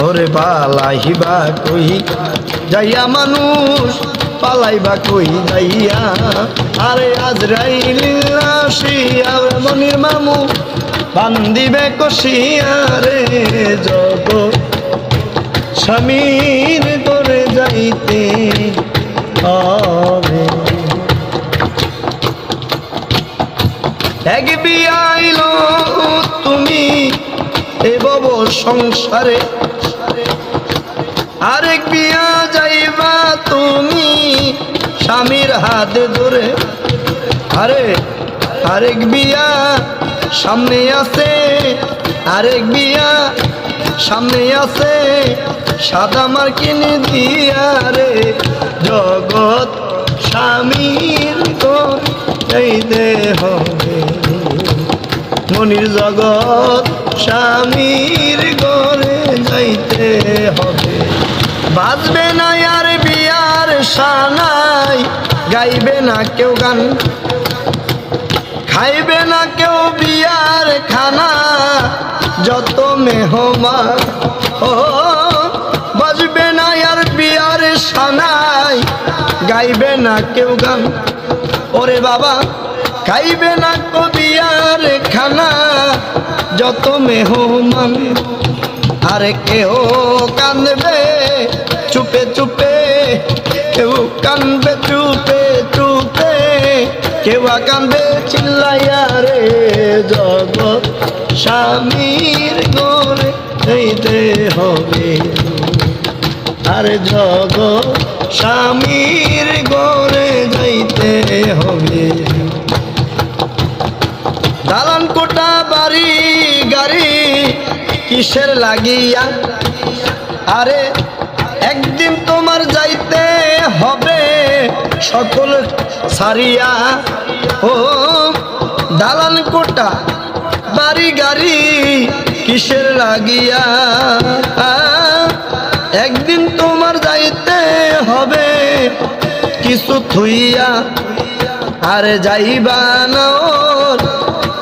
ওরে পালাইবা কই যাইয়া মানুষ পালাইবা কই যাইয়া আরে আজরাইল আসিয়া মনির মামু বান্দিবে কষিয়া রে জগৎ স্বামীর করে যাইতে হবে এক বিয়াইল তুমি এ বব সংসারে আরেক বিয়া যাইবা তুমি স্বামীর হাতে ধরে আরে আরেক বিয়া সামনে আছে আরেক বিয়া সামনে আছে সাদা মার্কিন দিয়া রে জগৎ স্বামীর যাইতে হবে মনির জগৎ স্বামীর ঘরে যাইতে হবে বাজবে না আর বিয়ার সানাই গাইবে না কেউ গান খাইবে না কেউ বিয়ার খানা যত মেহমান ও বাজবে না আর বিয়ার সানাই গাইবে না কেউ গান ওরে বাবা খাইবে না কো বিয়ার খানা যত মেহমান আরে কেউ কান্দবে চুপে চুপে কেউ কান্দবে চুপে চুপে কেউ কান্দবে চিল্লাইয়া রে জগৎ স্বামীর ঘরে যাইতে হবে আরে জগৎ স্বামীর ঘরে যাইতে হবে দালান কোটা বাড়ি গাড়ি কিসের লাগিয়া আরে একদিন তোমার যাইতে হবে সকল সারিয়া ও দালান কোটা বাড়ি গাড়ি কিসের লাগিয়া একদিন তোমার যাইতে হবে কিছু থুইয়া আরে যাইবা না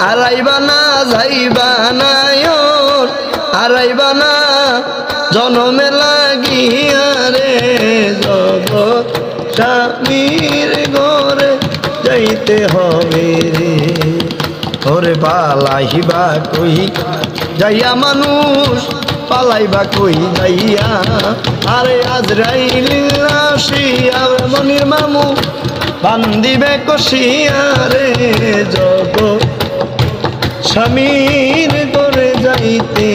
আরাইবা না যাইবা না আরাইবা না জনমে লাগিয়া রে জগৎ স্বামীর ঘরে যাইতে হবে রে ওরে পালাইবা কই যাইয়া মানুষ পালাইবা কই যাইয়া আরে আজরাইল আসিয়া মনির মামু বান্দিবে কষিয়া রে জগৎ স্বামীর ঘরে যাইতে